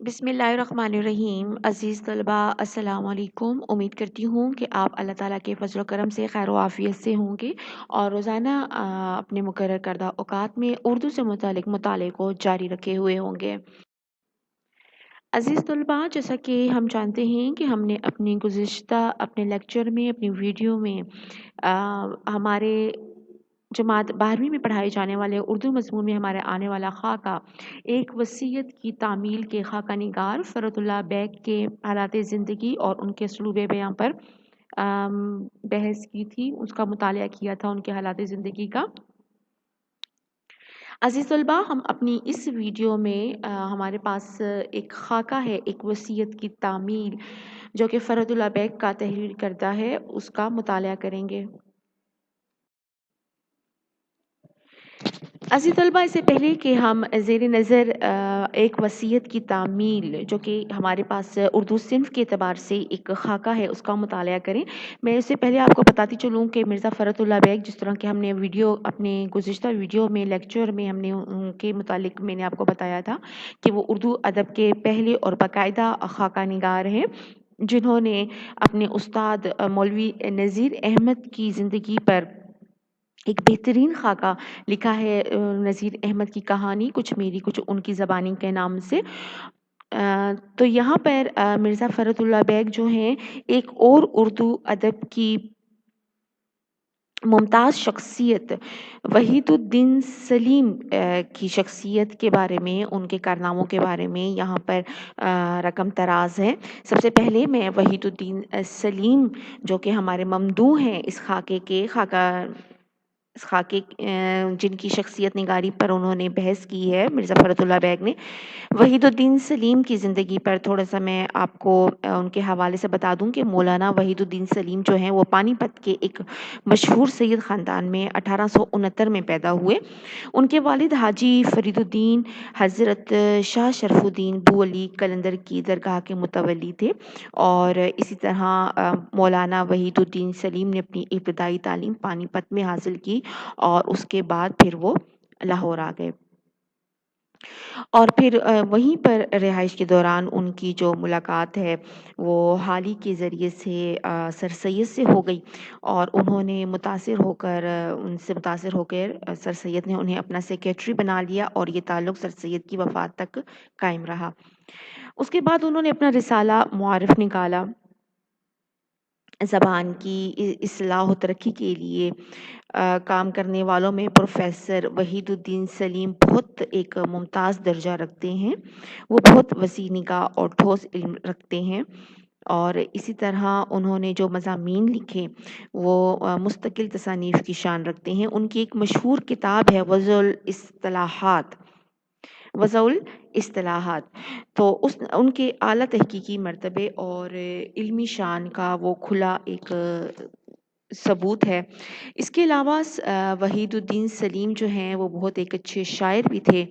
بسم اللہ الرحمن الرحیم۔ عزیز طلبہ السلام علیکم۔ امید کرتی ہوں کہ آپ اللہ تعالیٰ کے فضل و کرم سے خیر و عافیت سے ہوں گے اور روزانہ اپنے مقرر کردہ اوقات میں اردو سے متعلق مطالعے کو جاری رکھے ہوئے ہوں گے۔ عزیز طلبہ، جیسا کہ ہم جانتے ہیں کہ ہم نے اپنے لیکچر میں اپنی ویڈیو میں ہمارے جماعت 12ویں میں پڑھائے جانے والے اردو مضمون میں ہمارے آنے والا خاکہ ایک وصیت کی تعمیل کے خاکہ نگار فرت اللہ بیگ کے حالات زندگی اور ان کے اسلوب بیاں پر بحث کی تھی، اس کا مطالعہ کیا تھا ان کے حالات زندگی کا۔ عزیز طلبہ، ہم اپنی اس ویڈیو میں ہمارے پاس ایک خاکہ ہے، ایک وصیت کی تعمیل جو کہ فرت اللہ بیگ کا تحریر کردہ ہے، اس کا مطالعہ کریں گے۔ عزیز طلبہ، اس سے پہلے کہ ہم زیر نظر ایک وصیت کی تعمیل جو کہ ہمارے پاس اردو صنف کے اعتبار سے ایک خاکہ ہے اس کا مطالعہ کریں، میں اس سے پہلے آپ کو بتاتی چلوں کہ مرزا فرت اللہ بیگ، جس طرح کہ ہم نے اپنے گزشتہ ویڈیو میں لیکچر میں ہم نے ان کے متعلق میں نے آپ کو بتایا تھا کہ وہ اردو ادب کے پہلے اور باقاعدہ خاکہ نگار ہیں جنہوں نے اپنے استاد مولوی نذیر احمد کی زندگی پر ایک بہترین خاکہ لکھا ہے۔ نذیر احمد کی کہانی کچھ میری کچھ ان کی زبانی کے نام سے۔ تو یہاں پر مرزا فرت اللہ بیگ جو ہیں ایک اور اردو ادب کی ممتاز شخصیت وحید الدین سلیم کی شخصیت کے بارے میں، ان کے کارناموں کے بارے میں یہاں پر رقم تراز ہے۔ سب سے پہلے میں وحید الدین سلیم جو کہ ہمارے ممدوح ہیں اس خاکے جن کی شخصیت نگاری پر انہوں نے بحث کی ہے مرزا فرت اللہ بیگ نے، وحید الدین سلیم کی زندگی پر تھوڑا سا میں آپ کو ان کے حوالے سے بتا دوں کہ مولانا وحید الدین سلیم جو ہیں وہ پانی پت کے ایک مشہور سید خاندان میں 1869 میں پیدا ہوئے۔ ان کے والد حاجی فرید الدین حضرت شاہ شرف الدین بو علی قلندر کی درگاہ کے متولی تھے، اور اسی طرح مولانا وحید الدین سلیم نے اپنی ابتدائی تعلیم پانی پت میں حاصل کی اور اس کے بعد پھر وہ لاہور آ گئے، اور پھر وہیں پر رہائش کے دوران ان کی جو ملاقات ہے وہ حالی کے ذریعے سے سر سید سے ہو گئی، اور انہوں نے ان سے متاثر ہو کر سر سید نے انہیں اپنا سیکریٹری بنا لیا اور یہ تعلق سر سید کی وفات تک قائم رہا۔ اس کے بعد انہوں نے اپنا رسالہ معارف نکالا۔ زبان کی اصلاح و ترقی کے لیے کام کرنے والوں میں پروفیسر وحید الدین سلیم بہت ایک ممتاز درجہ رکھتے ہیں۔ وہ بہت وسیع نگاہ اور ٹھوس علم رکھتے ہیں، اور اسی طرح انہوں نے جو مضامین لکھے وہ مستقل تصانیف کی شان رکھتے ہیں۔ ان کی ایک مشہور کتاب ہے وضع الاصطلاحات، تو ان کے اعلیٰ تحقیقی مرتبے اور علمی شان کا وہ کھلا ایک ثبوت ہے۔ اس کے علاوہ وحید الدین سلیم جو ہیں وہ بہت ایک اچھے شاعر بھی تھے،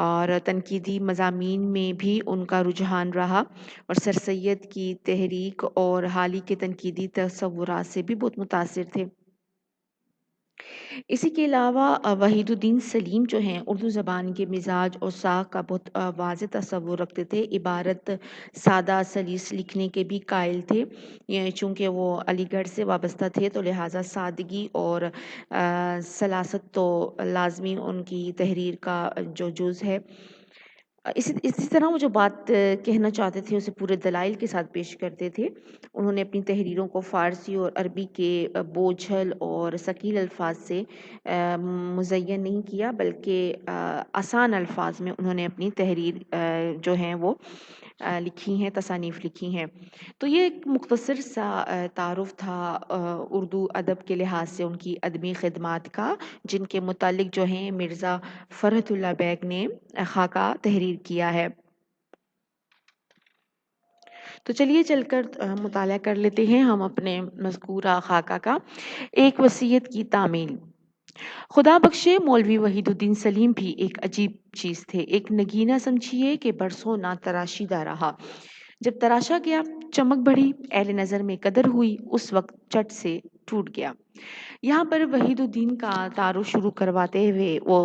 اور تنقیدی مضامین میں بھی ان کا رجحان رہا، اور سر سید کی تحریک اور حالی کے تنقیدی تصورات سے بھی بہت متاثر تھے۔ اسی کے علاوہ وحید الدین سلیم جو ہیں اردو زبان کے مزاج اور ساخت کا بہت واضح تصور رکھتے تھے۔ عبارت سادہ سلیس لکھنے کے بھی قائل تھے، چونکہ وہ علی گڑھ سے وابستہ تھے تو لہٰذا سادگی اور سلاست تو لازمی ان کی تحریر کا جو جز ہے۔ اسی طرح وہ جو بات کہنا چاہتے تھے اسے پورے دلائل کے ساتھ پیش کرتے تھے۔ انہوں نے اپنی تحریروں کو فارسی اور عربی کے بوجھل اور ثقیل الفاظ سے مزین نہیں کیا، بلکہ آسان الفاظ میں انہوں نے اپنی تحریر جو ہیں وہ لکھی ہیں، تصانیف لکھی ہیں۔ تو یہ ایک مختصر سا تعارف تھا اردو ادب کے لحاظ سے ان کی ادبی خدمات کا، جن کے متعلق جو ہیں مرزا فرت اللہ بیگ نے خاکہ تحریر کیا ہے۔ تو چلیے چل کر مطالعہ کر لیتے ہیں ہم اپنے مذکورہ خاکہ کا۔ ایک وصیت کی تعمیل۔ خدا بخشے مولوی وحید الدین سلیم بھی ایک عجیب چیز تھے، ایک نگینہ سمجھیے کہ برسوں نہ تراشیدہ رہا۔ جب تراشا گیا چمک بڑھی، اہل نظر میں قدر ہوئی، اس وقت چٹ سے टूट गया। यहाँ पर वहीदुद्दीन का तारुफ शुरू करवाते हुए वो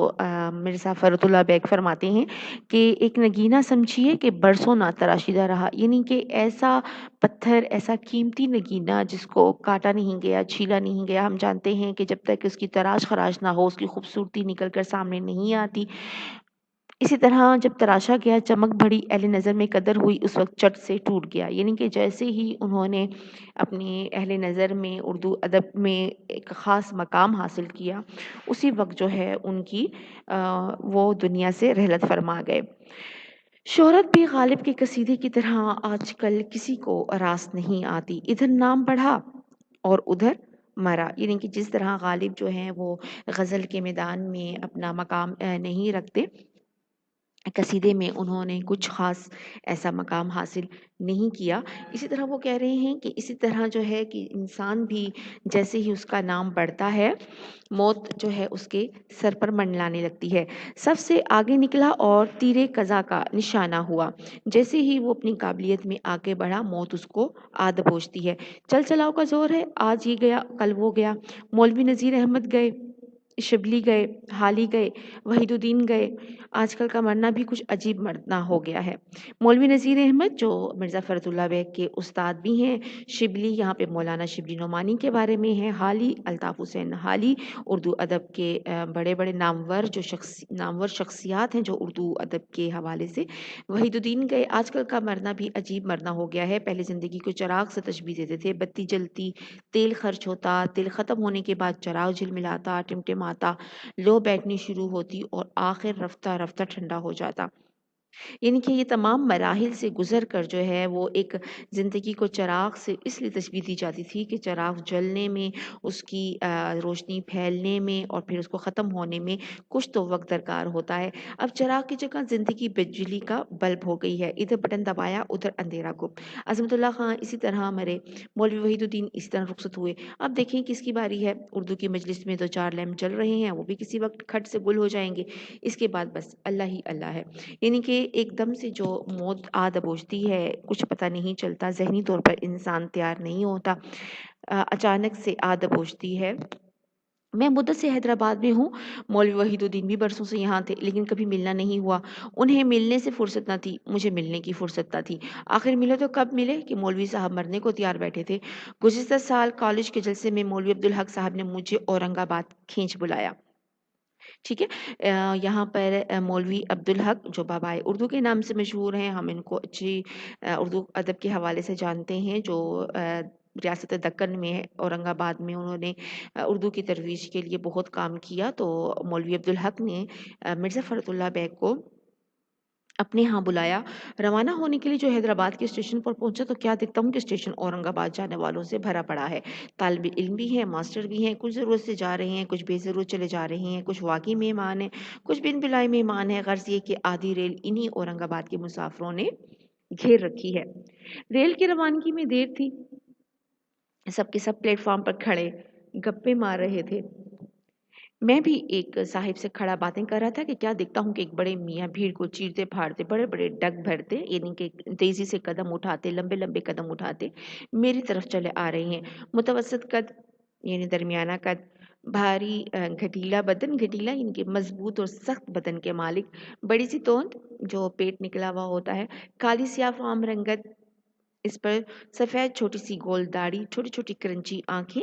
मिर्ज़ा फ़खरुद्दीन बेग फरमाते हैं कि एक नगीना समझिए कि बरसों ना तराशीदा रहा, यानी कि ऐसा पत्थर, ऐसा कीमती नगीना जिसको काटा नहीं गया, छीला नहीं गया। हम जानते हैं कि जब तक उसकी तराश खराश ना हो, उसकी खूबसूरती निकल कर सामने नहीं आती। इसी तरह जब तराशा गया, चमक बढ़ी, अहले नज़र में कदर हुई, उस वक़्त चट से टूट गया। यानी कि जैसे ही उन्होंने अपनी अहले नज़र में, उर्दू अदब में एक ख़ास मकाम हासिल किया, उसी वक़्त जो है उनकी वो दुनिया से रहलत फरमा गए। शोहरत भी गालिब के कसीदे की तरह आजकल किसी को रास नहीं आती। इधर नाम बढ़ा और उधर मरा। यानी कि जिस तरह गालिब जो हैं वो ग़ज़ल के मैदान में अपना मकाम नहीं रखते, कसीदे में उन्होंने कुछ ख़ास ऐसा मकाम हासिल नहीं किया। इसी तरह वो कह रहे हैं कि इसी तरह जो है कि इंसान भी जैसे ही उसका नाम बढ़ता है, मौत जो है उसके सर पर मंडलाने लगती है। सबसे आगे निकला और तीरे क़ज़ा का निशाना हुआ। जैसे ही वो अपनी काबिलियत में आगे बढ़ा, मौत उसको आ दबोचती है। चल चलाओ का ज़ोर है, आज ये गया, कल वो गया। मौलवी नज़ीर अहमद गए, शिबली गए, हाली गए, वहीदुद्दीन गए। आजकल का मरना भी कुछ अजीब मरना हो गया है। मौलवी नज़ीर अहमद जो मिर्ज़ा फ़खरुद्दीन बेग के उस्ताद भी हैं, शिबली यहाँ पे मौलाना शिबली नोमानी के बारे में है, हाली अल्ताफ़ हुसैन हाली उर्दू अदब के बड़े-बड़े नामवर शख्सियात हैं जो उर्दू अदब के हवाले से। वहीदुद्दीन गए। आजकल का मरना भी अजीब मरना हो गया है। पहले ज़िंदगी को चिराग से तशबीह देते थे, बत्ती जलती, तेल खर्च होता, तेल ख़त्म होने के बाद चिराग झिलमिलाता, टिमटिमाता, लो बैठनी शुरू होती और आखिर रफ्ता-रफ्ता ठंडा हो जाता। यानी कि ये तमाम मराहिल से गुज़र कर जो है वो एक ज़िंदगी को चिराग से इसलिए तशबीह दी जाती थी कि चिराग जलने में, उसकी रोशनी फैलने में और फिर उसको ख़त्म होने में कुछ तो वक़्त दरकार होता है। अब चिराग की जगह ज़िंदगी बिजली का बल्ब हो गई है। इधर बटन दबाया, उधर अंधेरा गुम। अज़मतुल्लाह खां इसी तरह मरे, मौलवी वहीदुद्दीन इसी तरह रुखसत हुए। अब देखें किसकी बारी है। उर्दू की मजलिस में 2-4 लैंप जल रहे हैं, वो भी किसी वक़्त खट से गुल हो जाएँगे। इसके बाद बस अल्लाह ही अल्लाह है। यानी कि एकदम से जो मौत आ दबोचती है, कुछ पता नहीं चलता, ज़हनी तौर पर इंसान तैयार नहीं होता, अचानक से आ दबोचती है। मैं मुद्दत से हैदराबाद में हूँ, मौलवी वहीदुद्दीन भी बरसों से यहाँ थे, लेकिन कभी मिलना नहीं हुआ। उन्हें मिलने से फ़ुर्सत ना थी, मुझे मिलने की फ़ुर्सत ना थी। आखिर मिले तो कब मिले कि मौलवी साहब मरने को तैयार बैठे थे। गुज़िश्ता साल कॉलेज के जलसे में मौलवी अब्दुल हक साहब ने मुझे औरंगाबाद खींच बुलाया। ठीक है। यहाँ पर मौलवी अब्दुल हक जो बाबाए उर्दू के नाम से मशहूर हैं, हम इनको अच्छी उर्दू अदब के हवाले से जानते हैं, जो रियासत दक्कन में है, औरंगाबाद में उन्होंने उर्दू की तरोीज के लिए बहुत काम किया। तो मौलवी अब्दुल हक ने मिर्ज़ा फ़खरुद्दीन बेग को अपने यहाँ बुलाया। रवाना होने के लिए जो हैदराबाद के स्टेशन पर पहुँचा तो क्या देखता हूँ कि स्टेशन औरंगाबाद जाने वालों से भरा पड़ा है। तालिब इल्म भी हैं, मास्टर भी हैं, कुछ ज़रूरत से जा रहे हैं, कुछ बेज़रूरत चले जा रहे हैं, कुछ वाक़ई मेहमान हैं, कुछ बिन बुलाए मेहमान हैं। गर्ज़ ये कि आधी रेल इन्हीं औरंगाबाद के मुसाफ़िरों ने घेर रखी है। रेल की रवानगी में देर थी। सब के सब प्लेटफ़ॉर्म पर खड़े गप्पे मार रहे थे। मैं भी एक साहिब से खड़ा बातें कर रहा था कि क्या देखता हूँ कि एक बड़े मियाँ भीड़ को चीरते-फाड़ते, बड़े-बड़े डग भरते, यानी कि तेज़ी से कदम उठाते, लंबे-लंबे कदम उठाते, मेरी तरफ चले आ रहे हैं। मुतवस्सित कद, यानी दरमियाना कद, भारी गठीला बदन, गठीला यानी कि मज़बूत और सख्त बदन के मालिक, बड़ी-सी तोंद, जो पेट निकला हुआ होता है, काली स्याह फ़ार्म रंगत, इस पर सफ़ेद छोटी-सी गोल दाढ़ी, छोटी-छोटी क्रंची आँखें,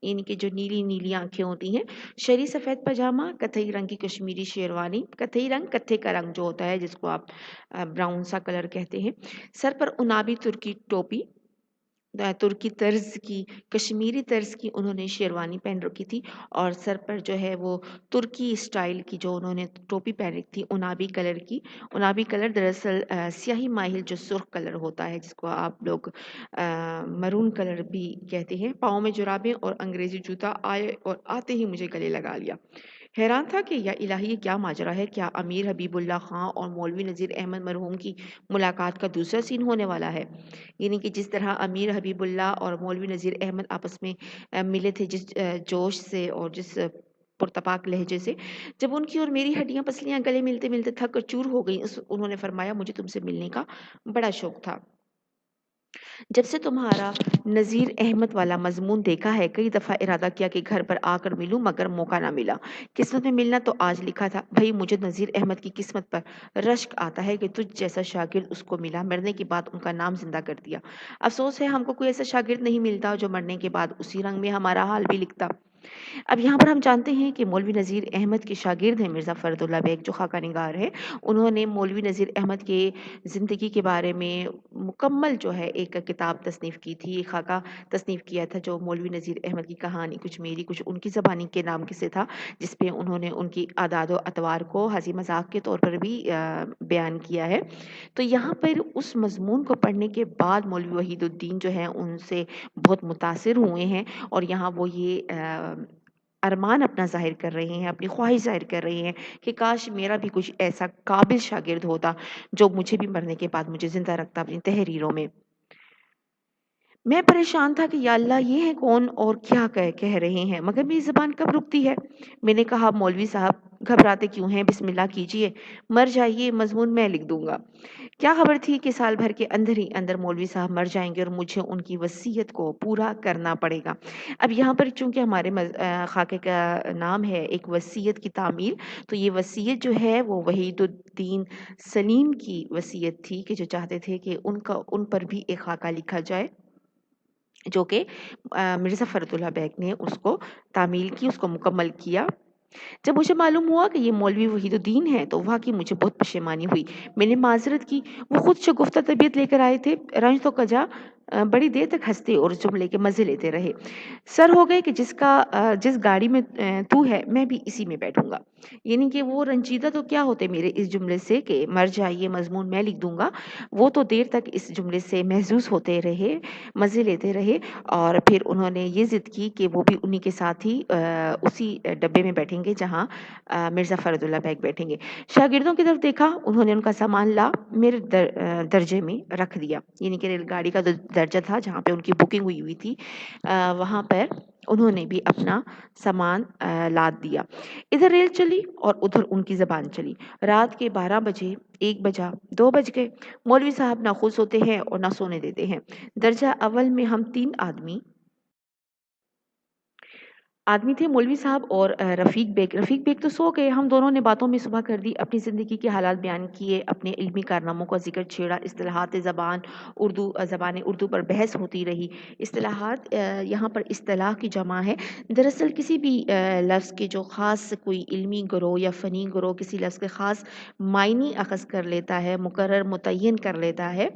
यानी कि जो नीली-नीली आँखें होती हैं, शरी सफ़ेद पजामा, कत्थई रंग की कश्मीरी शेरवानी, कत्थई रंग, कत्थे का रंग जो होता है जिसको आप ब्राउन सा कलर कहते हैं, सर पर उनाबी तुर्की टोपी, तुर्की तर्ज़ की, कश्मीरी तर्ज़ की उन्होंने शेरवानी पहन रखी थी और सर पर जो है वो तुर्की स्टाइल की जो उन्होंने टोपी पहन रखी थी, उनाबी कलर की। उनाबी कलर दरअसल स्याही माहिल जो सुर्ख कलर होता है जिसको आप लोग मरून कलर भी कहते हैं। पाँव में जुराबें और अंग्रेज़ी जूता, आए और आते ही मुझे गले लगा लिया। हैरान था कि या इलाही ये क्या माजरा है? क्या अमीर हबीबुल्लाह खां और मौलवी नज़ीर अहमद मरहूम की मुलाकात का दूसरा सीन होने वाला है? यानी कि जिस तरह अमीर हबीबुल्लाह और मौलवी नज़ीर अहमद आपस में मिले थे जिस जोश से और जिस पुरतपाक लहजे से, जब उनकी और मेरी हड्डियाँ पसलियाँ गले मिलते-मिलते थक और चूर हो गईं, उन्होंने फरमाया मुझे तुमसे मिलने का बड़ा शौक था। जब से तुम्हारा नज़ीर अहमद वाला मज़मून देखा है, कई दफ़ा इरादा किया कि घर पर आकर मिलूँ मगर मौका ना मिला। किस्मत में मिलना तो आज लिखा था। भई मुझे नज़ीर अहमद की किस्मत पर रश्क आता है कि तुझ जैसा शागिर्द उसको मिला, मरने के बाद उनका नाम ज़िंदा कर दिया। अफ़सोस है हमको कोई ऐसा शागिर्द नहीं मिलता जो मरने के बाद उसी रंग में हमारा हाल भी लिखता। अब यहाँ पर हम जानते हैं कि मौलवी नज़ीर अहमद के शागिर्द हैं मिर्ज़ा फ़रदुल्ला बेग जो ख़ाका निगार है। उन्होंने मौलवी नज़ीर अहमद के ज़िंदगी के बारे में मुकम्मल जो है एक किताब तसनीफ़ की थी, एक ख़ाका तसनीफ़ किया था जो मौलवी नज़ीर अहमद की कहानी कुछ मेरी कुछ उनकी ज़बानी के नाम के से था, जिस पे उन्होंने उनकी आदाद व अतवार को हँसी मज़ाक के तौर पर भी बयान किया है। तो यहाँ पर उस मज़मून को पढ़ने के बाद मौलवी वहीदुद्दीन जो हैं उनसे बहुत मुतासिर हुए हैं और यहाँ वो ये अरमान अपना ज़ाहिर कर रहे हैं, अपनी ख्वाहिश ज़ाहिर कर रहे हैं कि काश मेरा भी कुछ ऐसा काबिल शागिर्द होता, जो मुझे भी मरने के बाद मुझे ज़िंदा रखता अपनी तहरीरों में। मैं परेशान था कि या अल्लाह ये है कौन और क्या कह रहे हैं, मगर मेरी ज़ुबान कब रुकती है। मैंने कहा मौलवी साहब घबराते क्यों हैं, बिस्मिल्लाह कीजिए, मर जाइए, मज़मून मैं लिख दूँगा। क्या खबर थी कि साल भर के अंदर ही अंदर मौलवी साहब मर जाएँगे और मुझे उनकी वसीयत को पूरा करना पड़ेगा। अब यहाँ पर चूँकि हमारे ख़ाके का नाम है एक वसीयत की तामील, तो ये वसीयत जो है वो वहीदुद्दीन सलीम की वसीयत थी कि जो चाहते थे कि उनका उन पर भी एक ख़ाका लिखा जाए। जो कि मिर्ज़ा फ़रदुल्लाह बेग ने उसको तामील की, उसको मुकम्मल किया। जब मुझे मालूम हुआ कि ये मौलवी वहीदुद्दीन हैं, तो वाक़ई मुझे बहुत पशेमानी हुई। मैंने माज़रत की, वो खुद शगुफ़्ता तबीयत लेकर आए थे, रंज तो कज़ा बड़ी देर तक हँसते और जुमले के मज़े लेते रहे। सर हो गए कि जिस गाड़ी में तू है, मैं भी इसी में बैठूँगा। यानी कि वो रंजीदा तो क्या होते मेरे इस जुमले से कि मर जाइए मज़मून मैं लिख दूँगा, वो तो देर तक इस जुमले से महज़ूज़ होते रहे, मज़े लेते रहे और फिर उन्होंने ये ज़िद की कि वो भी उन्हीं के साथ ही उसी डब्बे में बैठेंगे जहाँ मिर्ज़ा फ़रदुल्ला बेग बैठेंगे। शागिर्दों की तरफ देखा, उन्होंने उनका सामान ला मेरे दर्जे में रख दिया। यानी कि रेलगाड़ी का जो दर्जा था जहाँ पे उनकी बुकिंग हुई हुई थी वहाँ पर उन्होंने भी अपना सामान लाद दिया। इधर रेल चली और उधर उनकी ज़बान चली। रात के 12 बजे, 1 बजा, 2 बज गए। मौलवी साहब ना खुश होते हैं और ना सोने देते हैं। दर्जा अव्वल में हम 3 आदमी थे मौलवी साहब और रफ़ीक बेग। रफ़ीक बेग तो सो गए, हम दोनों ने बातों में सुबह कर दी, अपनी ज़िंदगी के हालात बयान किए, अपने इल्मी कारनामों का ज़िक्र छेड़ा, इस्तिलाहात ज़बान ज़बान उर्दू पर बहस होती रही। इस्तिलाहात यहाँ पर इस्तिलाह की जमा है। दरअसल किसी भी लफ्ज़ के जो ख़ास कोई इल्मी ग्रोह या फ़नी ग्रोह किसी लफ्ज़ के ख़ास मायने अख़ज़ कर लेता है, मुकर्रर मुतय्यन कर लेता है,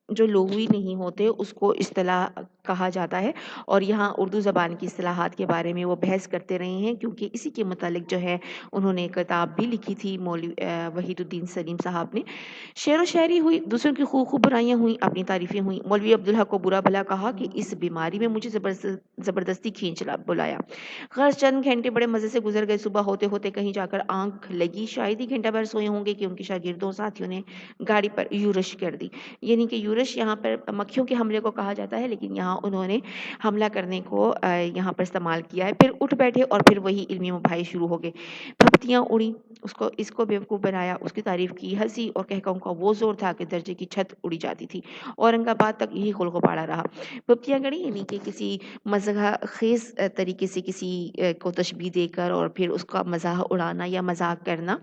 जो लुग़वी नहीं होते उसको इस्तिलाह कहा जाता है और यहाँ उर्दू ज़बान की इस्तिलाहात के बारे में वो बहस करते रहे हैं क्योंकि इसी के मुतालिक जो है उन्होंने एक किताब भी लिखी थी मौलवी वहीदुद्दीन सलीम साहब ने। शेर व शायरी हुई, दूसरों की खूब बुराइयाँ हुईं, अपनी तारीफ़ें हुईं। मौलवी अब्दुल हक को बुरा भला कहा कि इस बीमारी में मुझे ज़बरदस्ती खींच ला बुलाया। ख़ैर चंद घंटे बड़े मज़े से गुज़र गए। सुबह होते-होते कहीं जाकर आँख लगी, शायद ही घंटा भर सोए होंगे कि उनके शागिर्दों साथियों ने गाड़ी पर यूरिश कर दी। यानी कि यूरिश यहाँ पर मक्खियों के हमले को कहा जाता है, लेकिन यहाँ उन्होंने हमला करने को यहाँ पर इस्तेमाल किया है। फिर उठ बैठे और फिर वही इल्मी मुबाहिस शुरू हो गए। फब्तियाँ उड़ी, उसको इसको बेवकूफ़ बनाया, उसकी तारीफ़ की, हँसी और कहकाहों का वो ज़ोर था कि दर्जे की छत उड़ी जाती थी। औरंगाबाद तक यही गुलगुबाड़ा रहा। फब्तियाँ गढ़ी यानी कि किसी मज़ाक़ ख़ेज़ तरीके से किसी को तशबीह देकर और फिर उसका मज़ाक उड़ाना या मज़ाक करना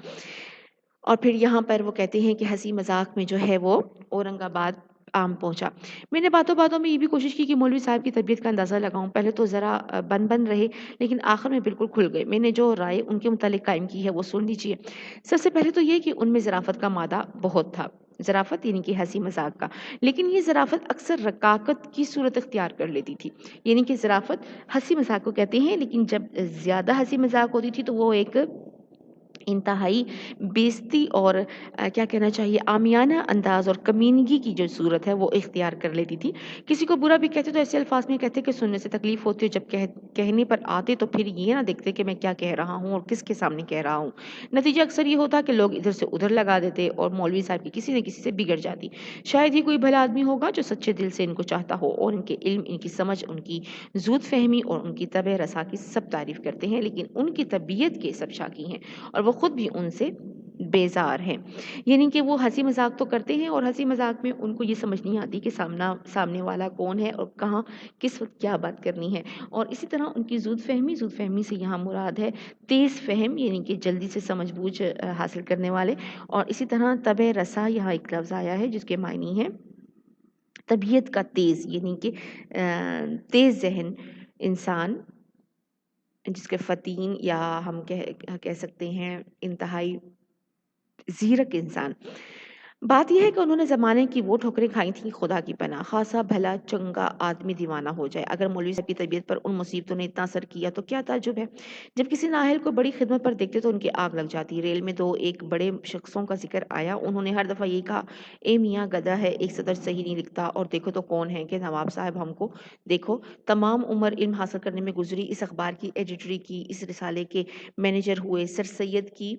और फिर यहाँ पर वो कहते हैं कि हँसी मज़ाक में जो है वो औरंगाबाद आम पहुँचा। मैंने बातों-बातों में ये भी कोशिश की कि मौलवी साहब की तबीयत का अंदाज़ा लगाऊँ। पहले तो ज़रा बन-बन रहे, लेकिन आखिर में बिल्कुल खुल गए। मैंने जो राय उनके मुतालिक कायम की है वो सुन लीजिए। सबसे पहले तो ये कि उनमें ज़राफ़त का मादा बहुत था। ज़राफ़त यानी कि हँसी मज़ाक का। लेकिन ये ज़राफ़त अक्सर रकाकत की सूरत इख्तियार कर लेती थी। यानी कि ज़राफ़त हँसी मज़ाक को कहते हैं, लेकिन जब ज़्यादा हँसी मज़ाक होती थी तो वो एक इंतहाई बेइज़्ज़ती और क्या कहना चाहिए आमियाना अंदाज़ और कमीनगी की जो सूरत है वो इख्तियार कर लेती थी। किसी को बुरा भी कहते तो ऐसे अल्फ़ाज़ में कहते कि सुनने से तकलीफ़ होती है, जब कहने पर आते तो फिर ये ना देखते कि मैं क्या कह रहा हूँ और किसके सामने कह रहा हूँ। नतीजा अक्सर ये होता कि लोग इधर से उधर लगा देते और मौलवी साहब की किसी न किसी से बिगड़ जाती। शायद ही कोई भला आदमी होगा जो सच्चे दिल से इनको चाहता हो और इनके इल्म, इनकी समझ, उनकी ज़ूद फ़हमी और उनकी तबे रसा की सब तारीफ़ करते हैं, लेकिन उनकी तबीयत के सब शाकी हैं और वो खुद भी उनसे بیزار ہیں، یعنی کہ وہ ہنسی مذاق تو کرتے ہیں اور ہنسی مذاق میں ان کو یہ سمجھ نہیں آتی کہ سامنے والا کون ہے اور کہاں کس وقت کیا بات کرنی ہے۔ اور اسی طرح ان کی زود فہمی سے یہاں مراد ہے تیز فہم، یعنی کہ جلدی سے سمجھ بوجھ حاصل کرنے والے، اور اسی طرح طبع رسا یہاں ایک لفظ آیا ہے جس کے معنی ہے طبیعت کا تیز، یعنی کہ تیز ذہن انسان، جس کے فطین یا ہم کہہ سکتے ہیں انتہائی زیرک انسان۔ بات یہ ہے کہ انہوں نے زمانے کی وہ ٹھوکریں کھائی تھیں، خدا کی پناہ خاصا بھلا چنگا آدمی دیوانہ ہو جائے۔ اگر مولوی صاحب کی طبیعت پر ان مصیبتوں نے اتنا اثر کیا تو کیا تعجب ہے؟ جب کسی نااہل کو بڑی خدمت پر دیکھتے تو ان کی آگ لگ جاتی۔ ریل میں دو ایک بڑے شخصوں کا ذکر آیا، انہوں نے ہر دفعہ یہ کہا، اے میاں گدھا ہے، ایک صدر صحیح نہیں لکھتا، اور دیکھو تو کون ہے کہ نواب صاحب ہم کو دیکھو، تمام عمر علم حاصل کرنے میں گزری، اس اخبار کی ایڈیٹری کی، اس رسالے کے مینیجر ہوئے، سر سید کی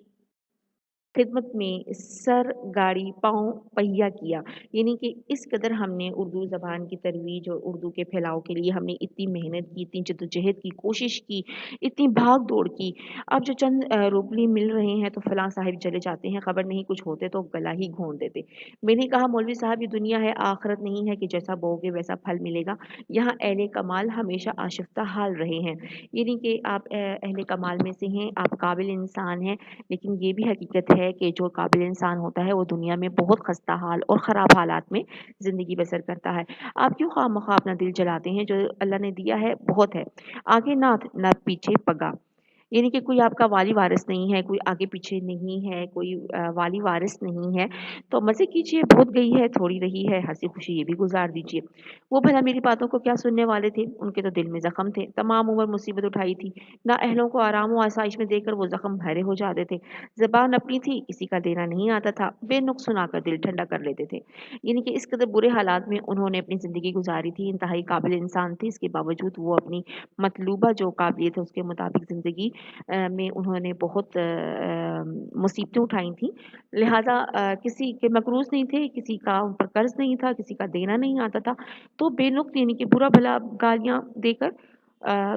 خدمت میں سر گاڑی پاؤں پہیا کیا، یعنی کہ اس قدر ہم نے اردو زبان کی ترویج اور اردو کے پھیلاؤ کے لیے ہم نے اتنی محنت کی، اتنی جدوجہد کی، کوشش کی، اتنی بھاگ دوڑ کی۔ اب جو چند روبلی مل رہے ہیں تو فلاں صاحب چلے جاتے ہیں، خبر نہیں کچھ ہوتے تو گلا ہی گھونٹ دیتے۔ میں نے کہا مولوی صاحب یہ دنیا ہے، آخرت نہیں ہے کہ جیسا بوگے ویسا پھل ملے گا، یہاں اہل کمال ہمیشہ آشفتہ حال رہے ہیں، یعنی کہ آپ اہل کمال میں سے ہیں، آپ قابل انسان ہیں، لیکن یہ بھی حقیقت ہے کہ جو قابل انسان ہوتا ہے وہ دنیا میں بہت خستہ حال اور خراب حالات میں زندگی بسر کرتا ہے۔ آپ کیوں خواہ مخواہ اپنا دل جلاتے ہیں؟ جو اللہ نے دیا ہے بہت ہے، آگے نہ پیچھے پگا، یعنی کہ کوئی آپ کا والی وارث نہیں ہے، کوئی آگے پیچھے نہیں ہے، کوئی والی وارث نہیں ہے، تو مزے کیجئے، بہت گئی ہے تھوڑی رہی ہے، ہنسی خوشی یہ بھی گزار دیجئے۔ وہ بھلا میری باتوں کو کیا سننے والے تھے؟ ان کے تو دل میں زخم تھے، تمام عمر مصیبت اٹھائی تھی، نہ اہلوں کو آرام و آسائش میں دے کر وہ زخم بھرے ہو جاتے تھے، زبان اپنی تھی، کسی کا دینا نہیں آتا تھا، بے نقص سنا کر دل ٹھنڈا کر لیتے تھے، یعنی کہ اس قدر برے حالات میں انہوں نے اپنی زندگی گزاری تھی، انتہائی قابل انسان تھی، اس کے باوجود وہ اپنی مطلوبہ جو قابلیت ہے اس کے مطابق زندگی میں انہوں نے بہت مصیبتیں اٹھائی تھیں، لہٰذا کسی کے مقروض نہیں تھے، کسی کا ان پر قرض نہیں تھا، کسی کا دینا نہیں آتا تھا، تو بے نقص یعنی کہ برا بھلا گالیاں دے کر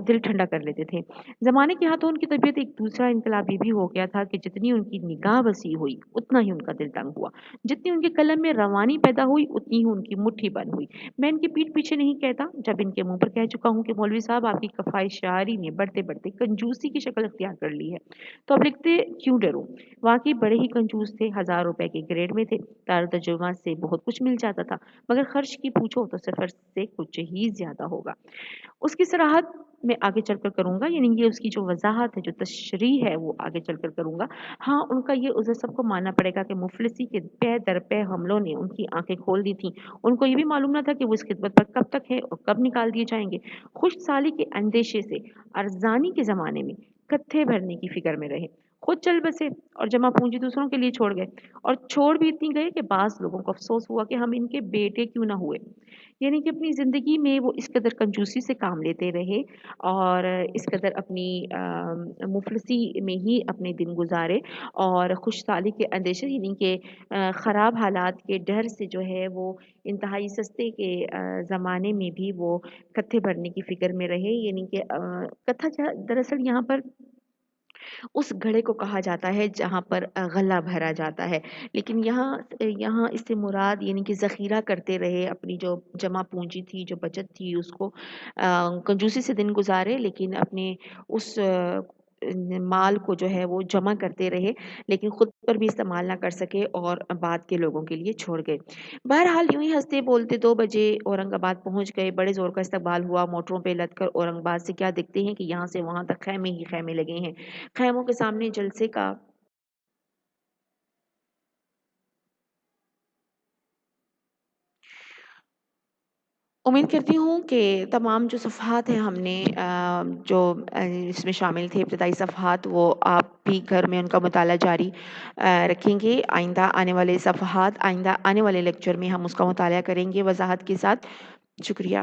دل ٹھنڈا کر لیتے تھے۔ زمانے کے ہاتھوں ان کی طبیعت ایک دوسرا انقلاب یہ بھی ہو گیا تھا کہ جتنی ان کی نگاہ وسیع ہوئی اتنا ہی ان کا دل تنگ ہوا، جتنی ان کے قلم میں روانی پیدا ہوئی اتنی ہی ان کی مٹھی بند ہوئی۔ میں ان کی پیٹھ پیچھے نہیں کہتا، جب ان کے منہ پر کہہ چکا ہوں کہ مولوی صاحب آپ کی کفائش شاعری نے بڑھتے بڑھتے کنجوسی کی شکل اختیار کر لی ہے، تو اب لکھتے کیوں ڈروں؟ واقعی بڑے ہی کنجوس تھے، 1000 روپے کے گریڈ میں تھے، دار ترجمہ سے بہت کچھ مل جاتا تھا، مگر خرچ کی پوچھو تو صفر سے کچھ ہی زیادہ ہوگا۔ اس کی صراحت میں آگے چل کر کروں گا، یعنی یہ اس کی جو وضاحت ہے، جو تشریح ہے وہ آگے چل کر کروں گا۔ ہاں ان کا یہ عذر سب کو ماننا پڑے گا کہ مفلسی کے پے در پے حملوں نے ان کی آنکھیں کھول دی تھیں، ان کو یہ بھی معلوم نہ تھا کہ وہ اس خدمت پر کب تک ہے اور کب نکال دیے جائیں گے۔ خوش سالی کے اندیشے سے ارزانی کے زمانے میں کتھے بھرنے کی فکر میں رہے، خود چل بسے اور جمع پونجی دوسروں کے لیے چھوڑ گئے، اور چھوڑ بھی اتنی گئے کہ بعض لوگوں کو افسوس ہوا کہ ہم ان کے بیٹے کیوں نہ ہوئے، یعنی کہ اپنی زندگی میں وہ اس قدر کنجوسی سے کام لیتے رہے اور اس قدر اپنی مفلسی میں ہی اپنے دن گزارے، اور خوش سالی کے اندیشے یعنی کہ خراب حالات کے ڈر سے جو ہے وہ انتہائی سستے کے زمانے میں بھی وہ کتھے بھرنے کی فکر میں رہے، یعنی کہ کتھا دراصل یہاں پر اس گھڑے کو کہا جاتا ہے جہاں پر غلہ بھرا جاتا ہے، لیکن یہاں اس سے مراد یعنی کہ ذخیرہ کرتے رہے، اپنی جو جمع پونجی تھی، جو بچت تھی، اس کو کنجوسی سے دن گزارے، لیکن اپنے اس مال کو جو ہے وہ جمع کرتے رہے، لیکن خود پر بھی استعمال نہ کر سکے اور بعد کے لوگوں کے لیے چھوڑ گئے۔ بہرحال یوں ہی ہنستے بولتے 2 بجے اورنگ آباد پہنچ گئے، بڑے زور کا استقبال ہوا، موٹروں پہ لد کر اورنگ آباد سے کیا دیکھتے ہیں کہ یہاں سے وہاں تک خیمے ہی خیمے لگے ہیں، خیموں کے سامنے جلسے کا امید کرتی ہوں کہ تمام جو صفحات ہیں ہم نے جو اس میں شامل تھے ابتدائی صفحات، وہ آپ بھی گھر میں ان کا مطالعہ جاری رکھیں گے۔ آئندہ آنے والے صفحات، آئندہ آنے والے لیکچر میں ہم اس کا مطالعہ کریں گے وضاحت کے ساتھ۔ شکریہ۔